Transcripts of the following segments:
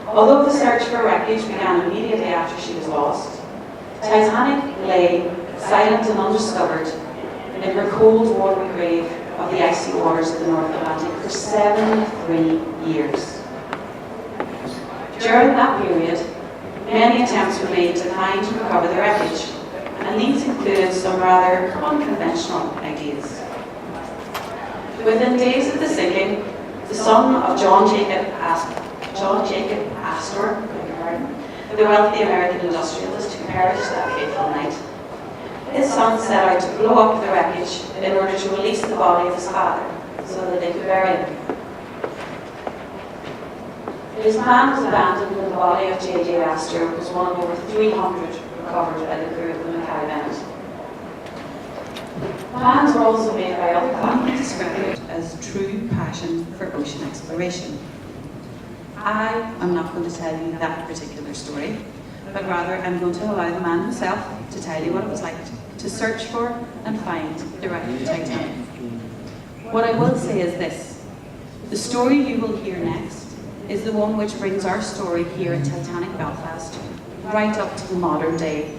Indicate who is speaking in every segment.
Speaker 1: Although the search for refuge began immediately after she was lost, Titanic lay silent and undiscovered in her cold, watery grave of the icy waters of the North Atlantic for 73 years. During that period, many attempts were made to find and recover the wreckage, and these included some rather unconventional ideas. Within days of the sinking, the son of John Jacob Astor, the wealthy American industrialist who perished that fateful night, his son set out to blow up the wreckage in order to release the body of his father so that they could bury him. His plan was abandoned when the body of J.J. Astor was one of over 300 recovered by the crew of the Mackay Bennett. Plans were also made by other colonists described as true passion for ocean exploration. I am not going to tell you that particular story, but rather I'm going to allow the man himself to tell you what it was like to search for and find the wreck of the Titanic. What I will say is this: the story you will hear next is the one which brings our story here at Titanic Belfast right up to the modern day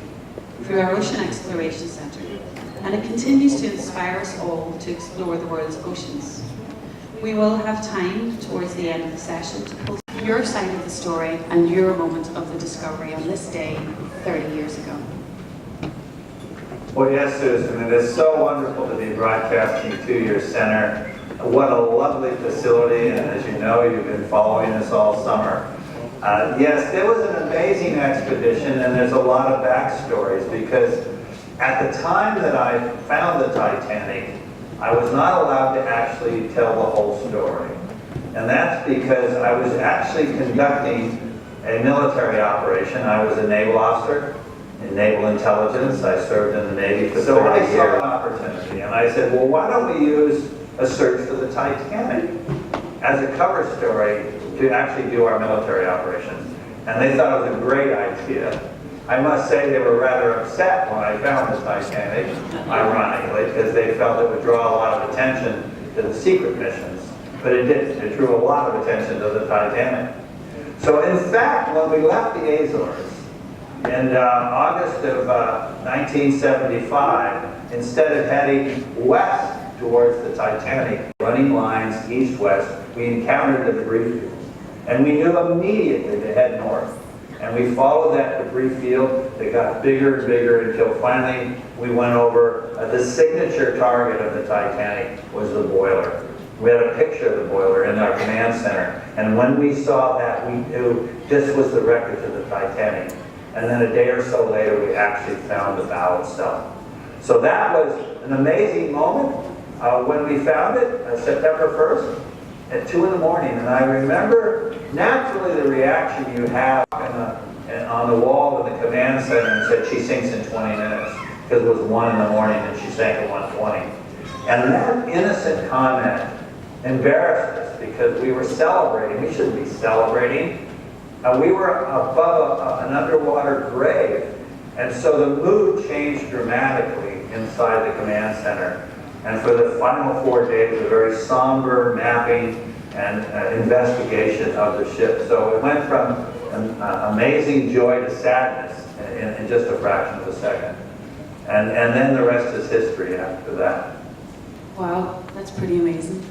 Speaker 1: through our Ocean Exploration Centre, and it continues to inspire us all to explore the world's oceans. We will have time towards the end of the session to post your side of the story and your moment of the discovery on this day 30 years ago.
Speaker 2: Well, yes, Susan, it is so wonderful to be broadcasting to your center. What a lovely facility, and as you know, you've been following us all summer. Yes, it was an amazing expedition, and there's a lot of backstories, because at the time that I found the Titanic, I was not allowed to actually tell the whole story. And that's because I was actually conducting a military operation. I was a naval officer in naval intelligence. I served in the Navy for 30 years. So I saw an opportunity, and I said, well, why don't we use a search for the Titanic as a cover story to actually do our military operations? And they thought it was a great idea. I must say they were rather upset when I found the Titanic, ironically, because they felt it would draw a lot of attention to the secret missions. But it didn't. It drew a lot of attention to the Titanic. So in fact, when we left the Azores in August of 1975, instead of heading west towards the Titanic, running lines east-west, we encountered the debris field. And we knew immediately to head north. And we followed that debris field. It got bigger and bigger until finally we went over the signature target of the Titanic was the boiler. We had a picture of the boiler in our command center. And when we saw that, we knew this was the wreckage of the Titanic. And then a day or so later, we actually found the bow itself. So that was an amazing moment when we found it, September 1st. At 2 in the morning, and I remember naturally the reaction you have on the wall in the command center and said she sinks in 20 minutes, because it was 1 in the morning and she sank at 1:20. And that innocent comment embarrassed us because we were celebrating. We shouldn't be celebrating. We were above an underwater grave, and so the mood changed dramatically inside the command center. And for the final 4 days, a very somber mapping and investigation of the ship. So it went from amazing joy to sadness in just a fraction of a second. And then the rest is history after that.
Speaker 1: Wow, that's pretty amazing.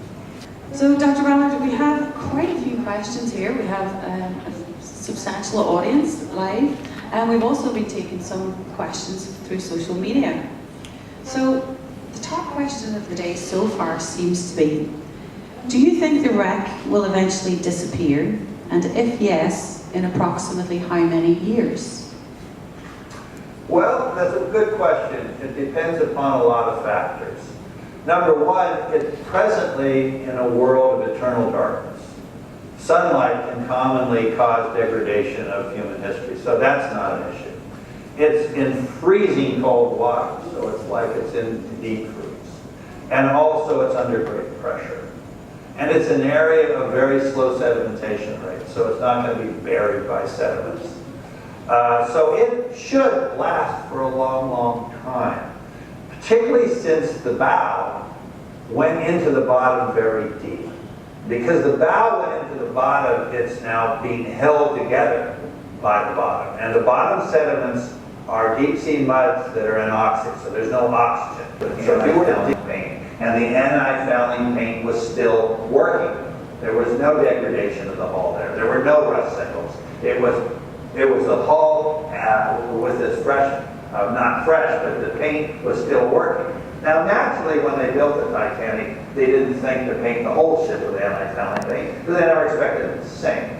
Speaker 1: So, Dr. Ballard, we have quite a few questions here. We have a substantial audience live, and we've also been taking some questions through social media. So, the top question of the day so far seems to be, do you think the wreck will eventually disappear? And if yes, in approximately how many years?
Speaker 2: Well, that's a good question. It depends upon a lot of factors. Number one, it's presently in a world of eternal darkness. Sunlight can commonly cause degradation of human history, so that's not an issue. It's in freezing cold water, so it's like it's in deep freeze. And also it's under great pressure. And it's an area of very slow sedimentation rate, so it's not going to be buried by sediments. So it should last for a long, long time, particularly since the bow went into the bottom very deep. Because the bow went into the bottom, it's now being held together by the bottom. And the bottom sediments are deep sea muds that are anoxic, so there's no oxygen. So if you were to do paint, and the anti-fouling paint was still working, there was no degradation of the hull there. There were no rust signals. It was the hull with this fresh, not fresh, but the paint was still working. Now, naturally, when they built the Titanic, they didn't think to paint the whole ship with anti-fouling paint, because they never expected it to sink.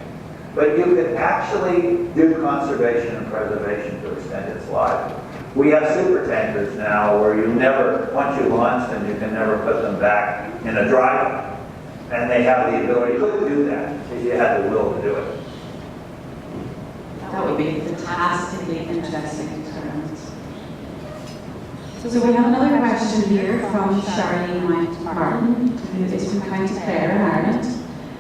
Speaker 2: But you can actually do conservation and preservation to extend its life. We have super tankers now where you never, once you launch them, you can never put them back in a dry dock. And they have the ability to do that if you had the will to do it.
Speaker 1: That would be fantastically interesting experiments. So we have another question here from Charlene Martin, who is from County Clare in Ireland.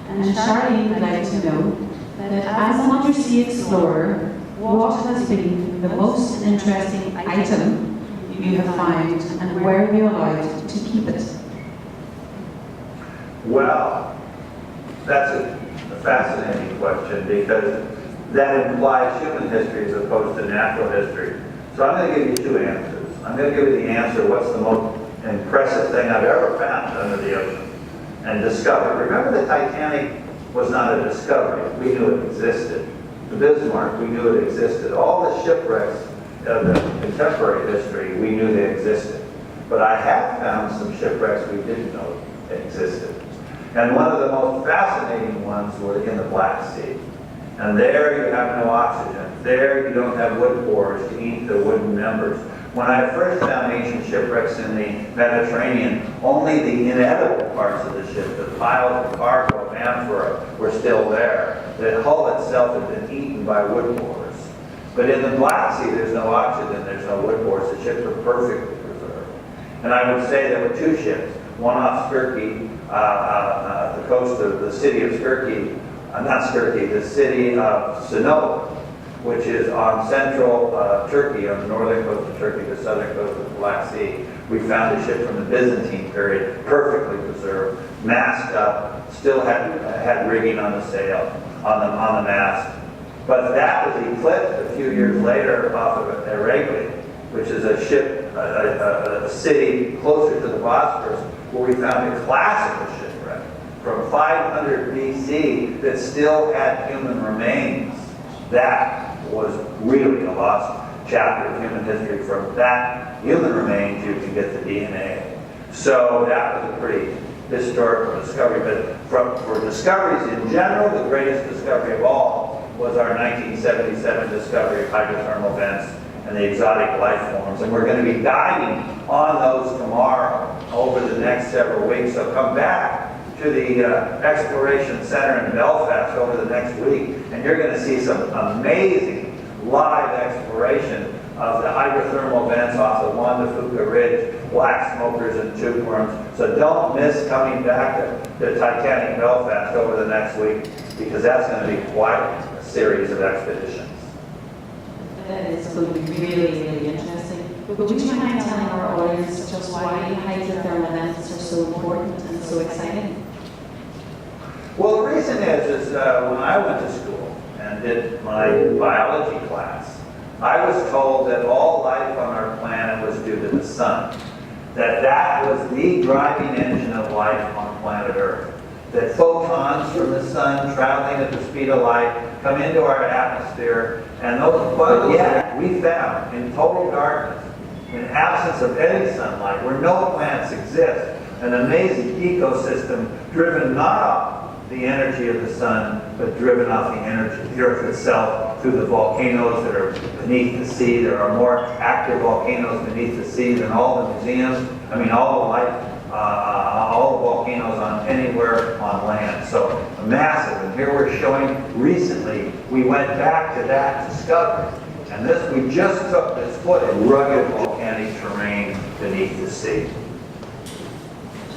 Speaker 1: And Charlene would like to know that as an undersea explorer, what has been the most interesting item you have found and where are you allowed to keep it?
Speaker 2: Well, that's a fascinating question because that implies human history as opposed to natural history. So I'm going to give you two answers. I'm going to give you the answer, what's the most impressive thing I've ever found under the ocean and discovered. Remember, the Titanic was not a discovery. We knew it existed. The Bismarck, we knew it existed. All the shipwrecks of the contemporary history, we knew they existed. But I have found some shipwrecks we didn't know existed. And one of the most fascinating ones were in the Black Sea. And there you have no oxygen. There you don't have wood borers to eat the wooden members. When I first found ancient shipwrecks in the Mediterranean, only the inedible parts of the ship, the piles of cargo, amphora, were still there. The hull itself had been eaten by wood borers. But in the Black Sea, there's no oxygen, there's no wood borers. The ships are perfectly preserved. And I would say there were two ships, one off Skirky, the coast of the city of Skirky, not Skirky, the city of Sinope, which is on central Turkey, on the northern coast of Turkey, the southern coast of the Black Sea. We found a ship from the Byzantine period, perfectly preserved, mast up, still had rigging on the sail, on the mast. But that was eclipsed a few years later off of Eregli, which is a ship, a city closer to the Bosphorus, where we found a classical shipwreck from 500 BC that still had human remains. That was really a lost chapter of human history. From that human remains, you can get the DNA. So that was a pretty historical discovery. But for discoveries in general, the greatest discovery of all was our 1977 discovery of hydrothermal vents and the exotic life forms. And we're going to be diving on those tomorrow over the next several weeks. So come back to the Exploration Center in Belfast over the next week, and you're going to see some amazing live exploration of the hydrothermal vents off the Juan de Fuca Ridge, black smokers and tube worms. So don't miss coming back to Titanic Belfast over the next week, because that's going to be quite a series of expeditions.
Speaker 1: That is going to be really, really interesting. But would you mind telling our audience just why hydrothermal vents are so important and so exciting?
Speaker 2: Well, the reason is when I went to school and did my biology class, I was told that all life on our planet was due to the sun. That was the driving engine of life on planet Earth. That photons from the sun traveling at the speed of light come into our atmosphere, and those photons, we found in total darkness, in absence of any sunlight, where no plants exist, an amazing ecosystem driven not off the energy of the sun, but driven off the energy of the Earth itself through the volcanoes that are beneath the sea. There are more active volcanoes beneath the sea than all the museums. I mean, all the life, all the volcanoes on anywhere on land. So massive. And here we're showing recently, we went back to that discovery. And this, we just took this footage, rugged volcanic terrain beneath the sea.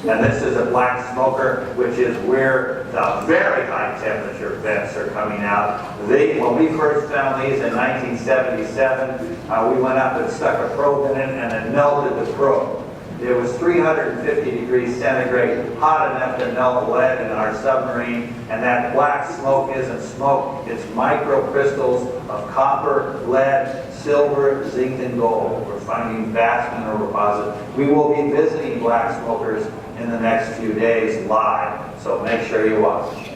Speaker 2: And this is a black smoker, which is where the very high temperature vents are coming out. When we first found these in 1977, we went up and stuck a probe in it and it melted the probe. It was 350 degrees centigrade, hot enough to melt lead in our submarine, and that black smoke isn't smoke, it's microcrystals of copper, lead, silver, zinc, and gold. We're finding vast mineral deposits. We will be visiting black smokers in the next few days live, so make sure you watch.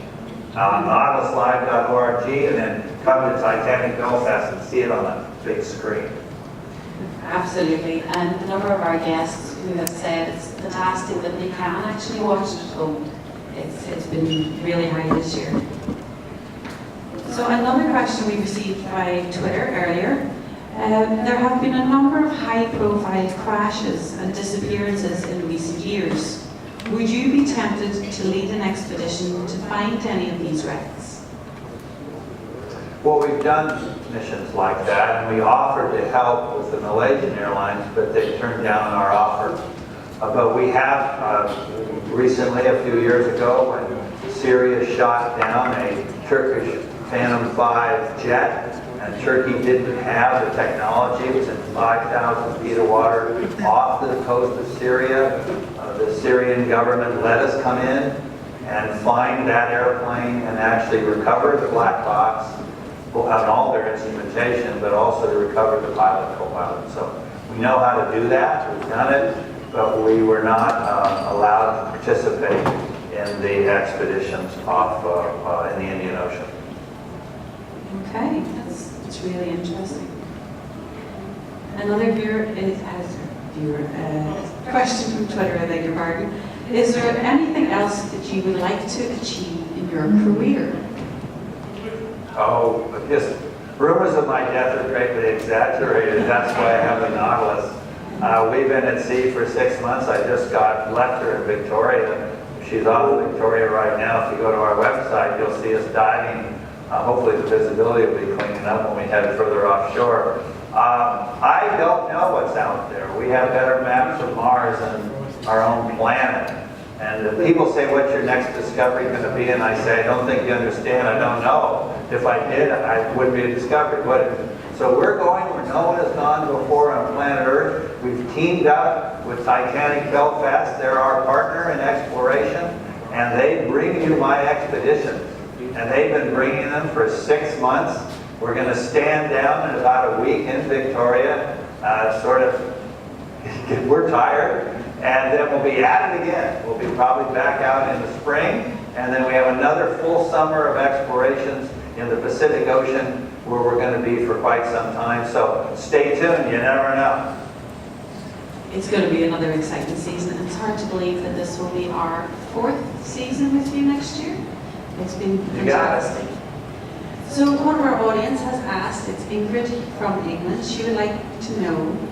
Speaker 2: NautilusLive.org, and then come to Titanic Belfast and see it on a big screen.
Speaker 3: Absolutely, and a number of our guests who have said it's fantastic that they can actually watch it at home. It's been really high this year.
Speaker 1: So another question we received by Twitter earlier. There have been a number of high-profile crashes and disappearances in recent years. Would you be tempted to lead an expedition to find any of these wrecks?
Speaker 2: Well, we've done missions like that, and we offered to help with the Malaysian Airlines, but they turned down our offer. But we have recently, a few years ago, when Syria shot down a Turkish Phantom 5 jet, and Turkey didn't have the technology. It was in 5,000 feet of water off the coast of Syria. The Syrian government let us come in and find that airplane and actually recover the black box and all their instrumentation, but also to recover the pilot, co-pilot. So we know how to do that. We've done it, but we were not allowed to participate in the expeditions off in the Indian Ocean.
Speaker 1: Okay, that's really interesting. Another question from Twitter, I beg your pardon. Is there anything else that you would like to achieve in your career?
Speaker 2: Oh, just rumors of my death are greatly exaggerated. That's why I have the Nautilus. We've been at sea for 6 months. I just left her in Victoria. She's off of Victoria right now. If you go to our website, you'll see us diving. Hopefully the visibility will be cleaning up when we head further offshore. I don't know what's out there. We have better maps of Mars than our own planet. And if people say, what's your next discovery going to be? And I say, I don't think you understand. I don't know. If I did, I would be a discovery. So we're going where no one has gone before on planet Earth. We've teamed up with Titanic Belfast. They're our partner in exploration. And they bring you my expeditions. And they've been bringing them for 6 months. We're going to stand down in about a week in Victoria. We're tired. And then we'll be at it again. We'll be probably back out in the spring. And then we have another full summer of explorations in the Pacific Ocean where we're going to be for quite some time. So stay tuned. You never know.
Speaker 1: It's going to be another exciting season. And it's hard to believe that this will be our 4th season with you next year. It's been fantastic. So one of our audience has asked, it's Ingrid from England. She would like to know,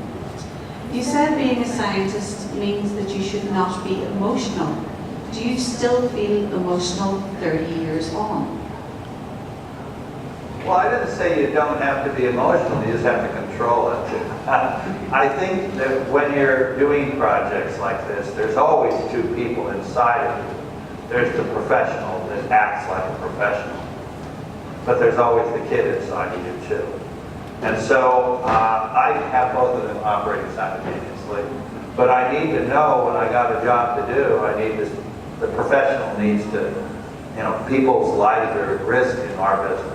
Speaker 1: you said being a scientist means that you should not be emotional. Do you still feel emotional 30 years on?
Speaker 2: Well, I didn't say you don't have to be emotional, you just have to control it. I think that when you're doing projects like this, there's always 2 people inside of you. There's the professional that acts like a professional, but there's always the kid inside of you too. And so I have both of them operating simultaneously. But I need to know when I got a job to do, the professional needs to, people's lives are at risk in our business.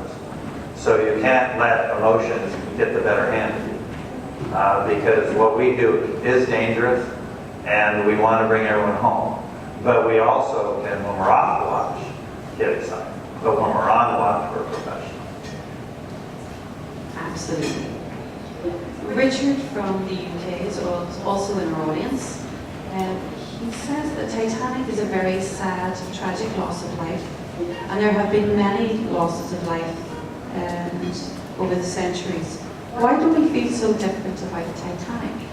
Speaker 2: So you can't let emotions get the better hand of you. Because what we do is dangerous, and we want to bring everyone home. But we also can, when we're off watch, get excited. But when we're on watch, we're professional.
Speaker 1: Absolutely. Richard from the UK is also in our audience. He says that Titanic is a very sad, tragic loss of life. And there have been many losses of life over the centuries. Why do we feel so different about Titanic?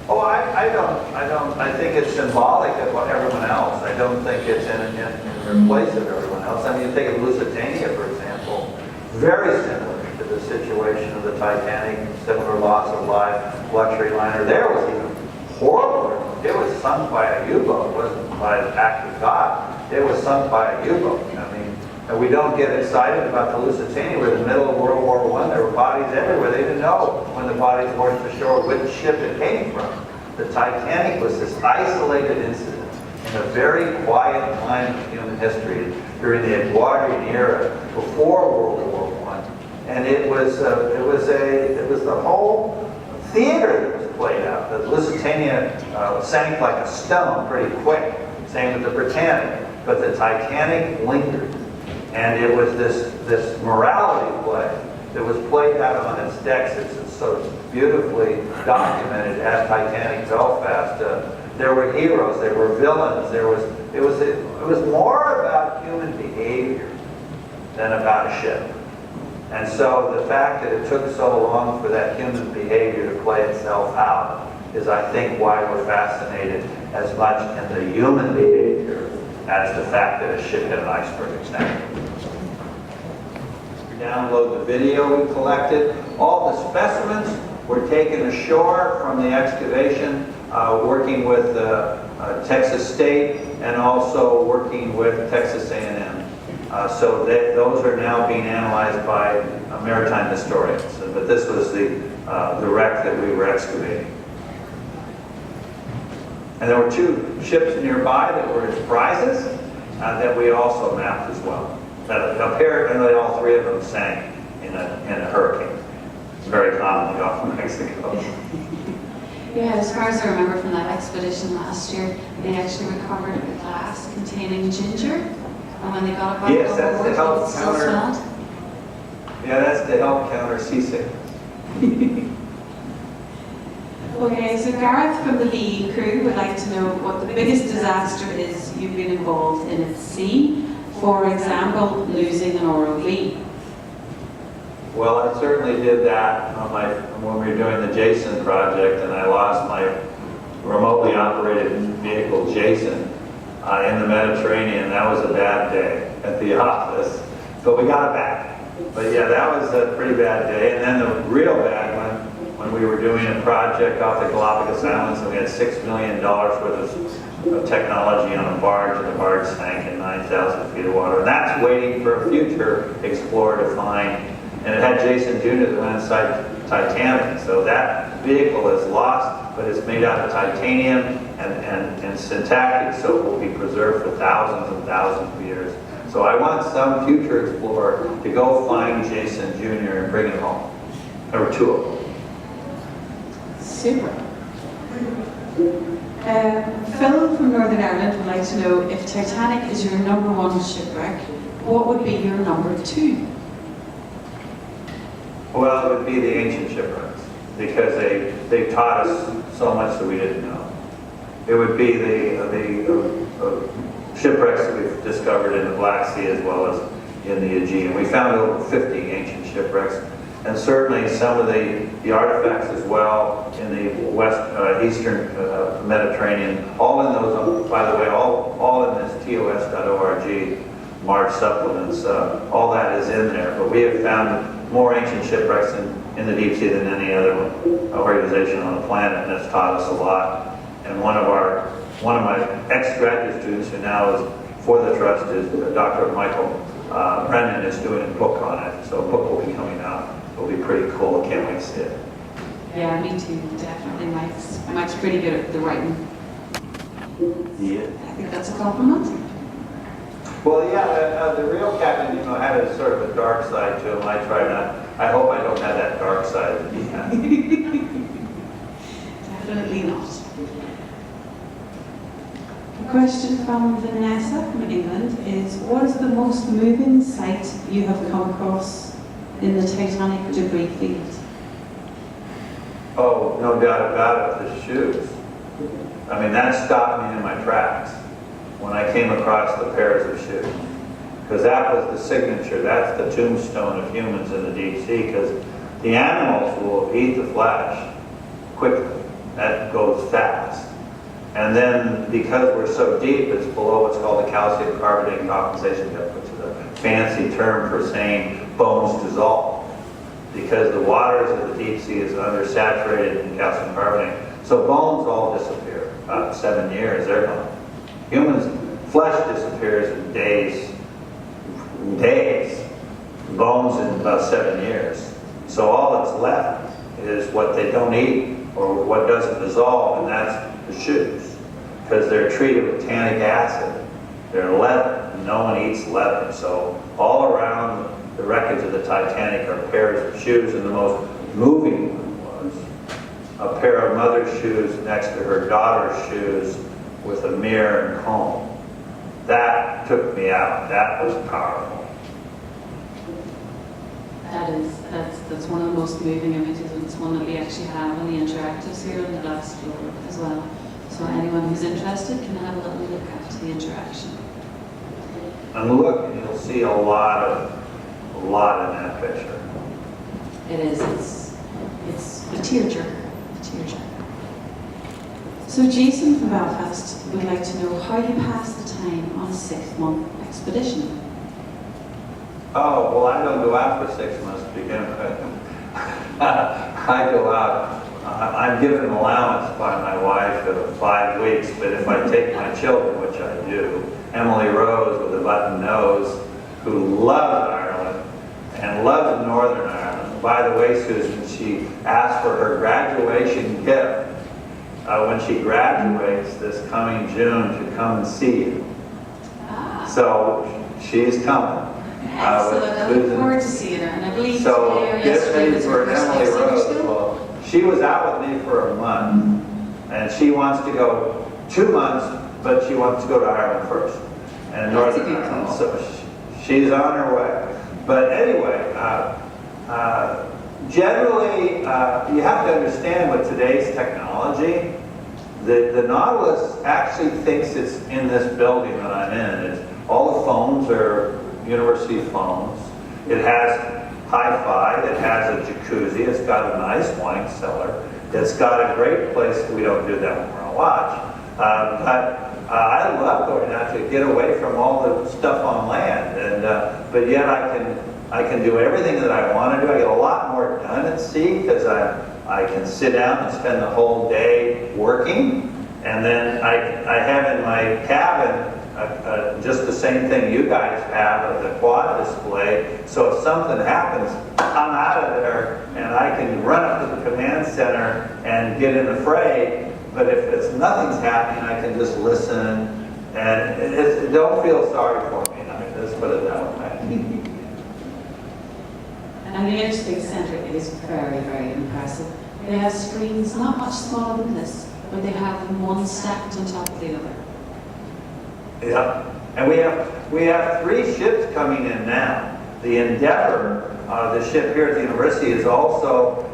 Speaker 2: Oh, I don't. I think it's symbolic of everyone else. I don't think it's in place of everyone else. I mean, you take Lusitania, for example, very similar to the situation of the Titanic, similar loss of life, luxury liner. There was even horrible. It was sunk by a U-boat. It wasn't by an act of God. It was sunk by a U-boat. I mean, and we don't get excited about the Lusitania. We're in the middle of World War I. There were bodies everywhere. They didn't know when the bodies washed ashore which ship it came from. The Titanic was this isolated incident in a very quiet time of human history during the Edwardian era before World War I. And it was the whole theater that was played out. The Lusitania sank like a stone pretty quick. Same with the Britannic. But the Titanic lingered. And it was this morality play that was played out on its decks. It's so beautifully documented at Titanic Belfast. There were heroes, there were villains. It was more about human behavior than about a ship. And so the fact that it took so long for that human behavior to play itself out is, I think, why we're fascinated as much in the human behavior as the fact that a ship hit an iceberg example. We download the video we collected. All the specimens were taken ashore from the excavation, working with Texas State and also working with Texas A&M. So those are now being analyzed by maritime historians. But this was the wreck that we were excavating. And there were 2 ships nearby that were as prizes that we also mapped as well. Apparently all 3 of them sank in a hurricane. It's very commonly off Mexico.
Speaker 3: Yeah, as far as I remember from that expedition last year, they actually recovered a glass containing ginger. And when they got it back,
Speaker 2: yes, that's to help
Speaker 3: it still
Speaker 2: counter.
Speaker 3: smelled.
Speaker 2: Yeah, that's to help counter seasickness.
Speaker 1: Okay, so Gareth from the VE crew would like to know what the biggest disaster is you've been involved in at sea. For example, losing an ROV.
Speaker 2: Well, I certainly did that when we were doing the Jason project, and I lost my remotely operated vehicle, Jason, in the Mediterranean. That was a bad day at the office, but we got it back. But yeah, that was a pretty bad day. And then the real bad one, when we were doing a project off the Galapagos Islands, and we had $6 million worth of technology on a barge, and the barge sank in 9,000 feet of water. And that's waiting for a future explorer to find. And it had Jason Jr. that went inside Titanic. So that vehicle is lost, but it's made out of titanium and syntactic, so it will be preserved for thousands and thousands of years. So I want some future explorer to go find Jason Jr. and bring him home. There were 2 of them.
Speaker 1: Super. Phil from Northern Ireland would like to know, if Titanic is your #1 shipwreck, what would be your #2?
Speaker 2: Well, it would be the ancient shipwrecks, because they taught us so much that we didn't know. It would be the shipwrecks that we've discovered in the Black Sea as well as in the Aegean. We found over 50 ancient shipwrecks, and certainly some of the artifacts as well in the eastern Mediterranean. All in those, by the way, all in this TOS.org March supplements. All that is in there, but we have found more ancient shipwrecks in the deep sea than any other organization on the planet, and it's taught us a lot. And one of my ex-graduate students who now is for the trust is Dr. Michael Brennan is doing a book on it. So a book will be coming out. It'll be pretty cool. I can't wait to see it.
Speaker 3: Yeah, me too, definitely. Mike's pretty good at the writing.
Speaker 2: Yeah.
Speaker 1: I think that's a compliment.
Speaker 2: Well, yeah, the real captain, had a sort of a dark side to him. I hope I don't have that dark side that he had.
Speaker 1: Definitely not. A question from Vanessa from England is, what is the most moving sight you have come across in the Titanic debris field?
Speaker 2: Oh, no doubt about it, the shoes. I mean, that stopped me in my tracks when I came across the pairs of shoes. Because that was the signature, that's the tombstone of humans in the deep sea, because the animals will eat the flesh quickly. That goes fast. And then, because we're so deep, it's below what's called the calcium carbonate compensation depth, which is a fancy term for saying bones dissolve. Because the waters of the deep sea is undersaturated in calcium carbonate. So bones all disappear. About 7 years, they're gone. Humans' flesh disappears in days. Bones in about 7 years. So all that's left is what they don't eat or what doesn't dissolve, and that's the shoes, because they're treated with tannic acid. They're leather, and no one eats leather. So all around the wreckage of the Titanic are pairs of shoes, and the most moving one was a pair of mother's shoes next to her daughter's shoes with a mirror and comb. That took me out. That was powerful.
Speaker 3: That's one of the most moving images, and it's one that we actually have on the interactives here on the last floor as well. So anyone who's interested can have a little look at the interaction.
Speaker 2: And look, and you'll see a lot in that picture.
Speaker 3: It is. It's a tearjerker. So Jason from Belfast would like to know how you passed the time on a 6-month expedition.
Speaker 2: Oh, well, I don't go out for 6 months to begin with. I go out, I'm given an allowance by my wife of 5 weeks, but if I take my children, which I do, Emily Rose with a button nose, who loves Ireland and loves Northern Ireland. By the way, Susan, she asked for her graduation gift when she graduates this coming June to come and see you. So she's coming.
Speaker 3: Excellent. I look forward to seeing her, and I believe
Speaker 2: so
Speaker 3: today or yesterday was her
Speaker 2: for
Speaker 3: first
Speaker 2: Emily
Speaker 3: day of summer
Speaker 2: Rose.
Speaker 3: school.
Speaker 2: Well, she was out with me for a month, and she wants to go 2 months, but she wants to go to Ireland first, and
Speaker 3: That's a
Speaker 2: Northern
Speaker 3: good
Speaker 2: Ireland.
Speaker 3: call.
Speaker 2: So she's on her way. But anyway, generally, you have to understand with today's technology, the Nautilus actually thinks it's in this building that I'm in. All the phones are university phones. It has hi-fi, it has a jacuzzi, it's got a nice wine cellar, it's got a great place. We don't do that when we're on watch. I love going out to get away from all the stuff on land, and but yet I can do everything that I want to do. I get a lot more done at sea because I can sit down and spend the whole day working, and then I have in my cabin just the same thing you guys have, the quad display. So if something happens, I'm out of there and I can run up to the command center and get in the fray. But if nothing's happening, I can just listen, and don't feel sorry for me. I mean, let's put it that way.
Speaker 3: And the Interspace Centre is very, very impressive. They have screens not much smaller than this, but they have them one stacked on top of the other.
Speaker 2: Yeah, and we have 3 ships coming in now. The Endeavour, the ship here at the university, is also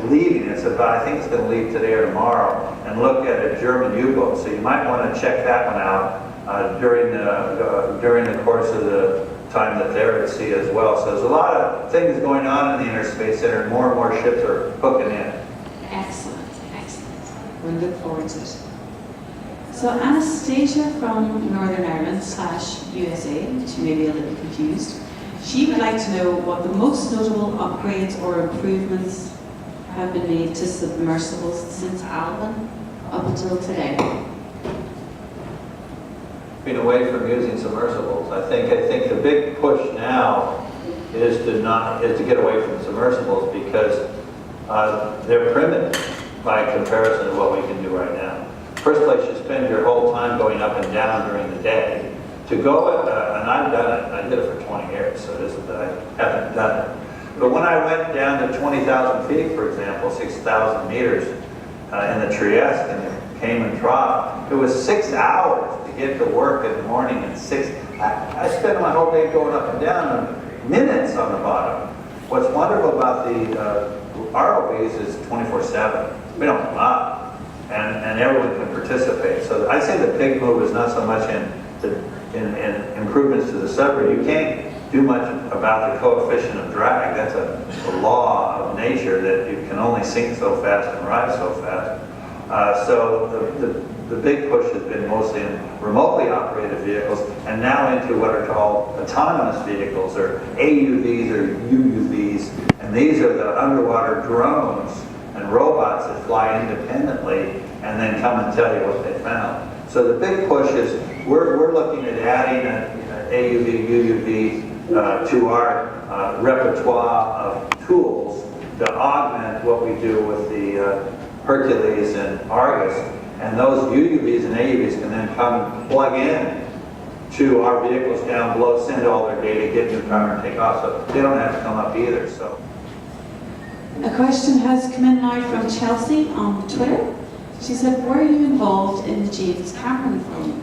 Speaker 2: leaving. I think it's going to leave today or tomorrow, and look at a German U-boat. So you might want to check that one out during the course of the time that they're at sea as well. So there's a lot of things going on in the Interspace Center, and more ships are hooking in.
Speaker 3: Excellent, excellent. We look forward to it. So Anastasia from Northern Ireland /USA, which you may be a little confused, she would like to know what the most notable upgrades or improvements have been made to submersibles since Alban up until today.
Speaker 2: Been away from using submersibles. I think the big push now is to get away from submersibles because they're primitive by comparison to what we can do right now. First place, you spend your whole time going up and down during the day. To go, and I've done it, I did it for 20 years, so it isn't that I haven't done it. But when I went down to 20,000 feet, for example, 6,000 meters in the Trieste and the Cayman Trough, it was 6 hours to get to work in the morning, and I spent my whole day going up and down, and minutes on the bottom. What's wonderful about the ROVs is 24/7. We don't come up. And everyone can participate. So I say the big move is not so much in improvements to the submarine. You can't do much about the coefficient of drag. That's a law of nature that you can only sink so fast and rise so fast. So the big push has been mostly in remotely operated vehicles, and now into what are called autonomous vehicles, or AUVs or UUVs. And these are the underwater drones and robots that fly independently and then come and tell you what they found. So the big push is we're looking at adding an AUV, UUV to our repertoire of tools to augment what we do with the Hercules and Argus. And those UUVs and AUVs can then come plug in to our vehicles down below, send all their data, get new power and take off. So they don't have to come up either. So
Speaker 3: A question has come in now from Chelsea on Twitter. She said, were you involved in the James Cameron film?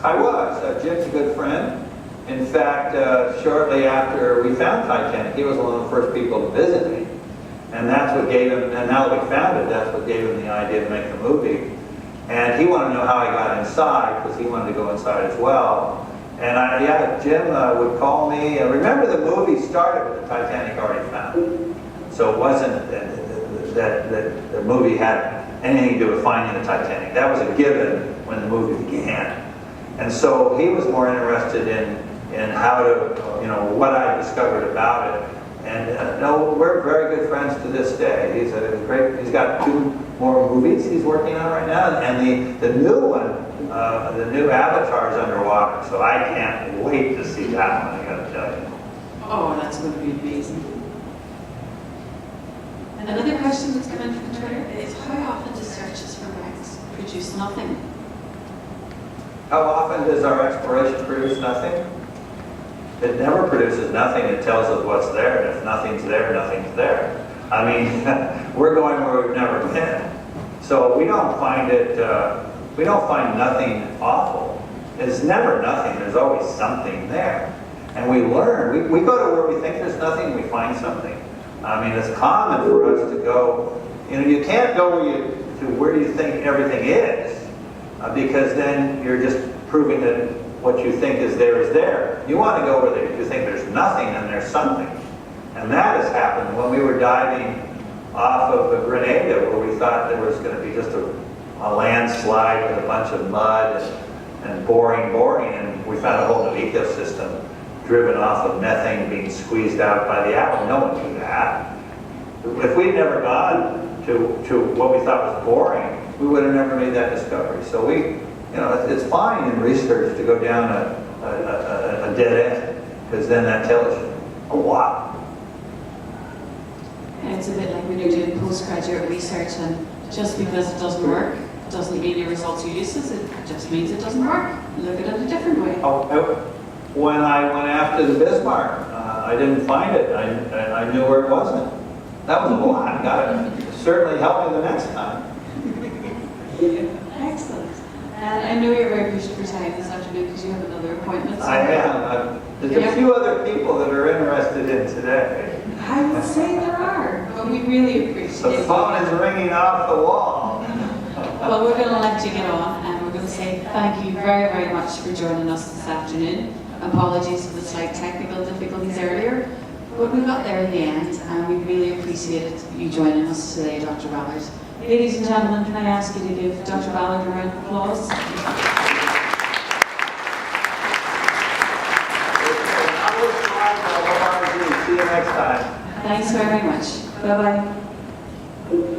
Speaker 2: I was. Jim's a good friend. In fact, shortly after we found Titanic, he was one of the first people to visit me. And that's what gave him, and now that we found it, that's what gave him the idea to make the movie. And he wanted to know how I got inside, because he wanted to go inside as well. And Jim would call me. Remember, the movie started with the Titanic already found. So it wasn't that the movie had anything to do with finding the Titanic. That was a given when the movie began. And so he was more interested in how to, what I discovered about it. And no, we're very good friends to this day. He's got 2 more movies he's working on right now, and the new one, the new Avatar is underwater. So I can't wait to see that one, I gotta tell you.
Speaker 3: Oh, that's going to be amazing. Another question that's come in from Twitter is, how often do searches for wrecks produce nothing?
Speaker 2: How often does our exploration produce nothing? It never produces nothing. It tells us what's there. And if nothing's there, nothing's there. I mean, we're going where we've never been. So we don't find nothing awful. There's never nothing. There's always something there. And we learn. We go to where we think there's nothing, we find something. I mean, it's common for us to go, you can't go where do you think everything is, because then you're just proving that what you think is there. You want to go where you think there's nothing and there's something. And that has happened when we were diving off of Grenada, where we thought there was going to be just a landslide with a bunch of mud and boring, and we found a whole new ecosystem driven off of methane being squeezed out by the atom. No one knew that. If we'd never gone to what we thought was boring, we would have never made that discovery. So it's fine in research to go down a dead end, because then that tells you a lot.
Speaker 3: And it's a bit like when you're doing postgraduate research, and just because it doesn't work doesn't mean your results are useless. It just means it doesn't work. Look at it a different way.
Speaker 2: When I went after the Bismarck, I didn't find it. I knew where it wasn't. That was a lot. Got it. Certainly helped me the next time.
Speaker 3: Excellent. And I know you're very pushed for time this afternoon because you have another appointment.
Speaker 2: I am. There's a few other people that are interested in today.
Speaker 3: I would say there are, but we really appreciate it.
Speaker 2: The phone is ringing off the wall.
Speaker 3: Well, we're going to let you get on, and we're going to say thank you very, very much for joining us this afternoon. Apologies for the slight technical difficulties earlier, but we got there in the end, and we really appreciated you joining us today, Dr. Ballard. Ladies and gentlemen, can I ask you to give Dr. Ballard a round of applause?
Speaker 2: See you next time.
Speaker 3: Thanks very much. Bye-bye.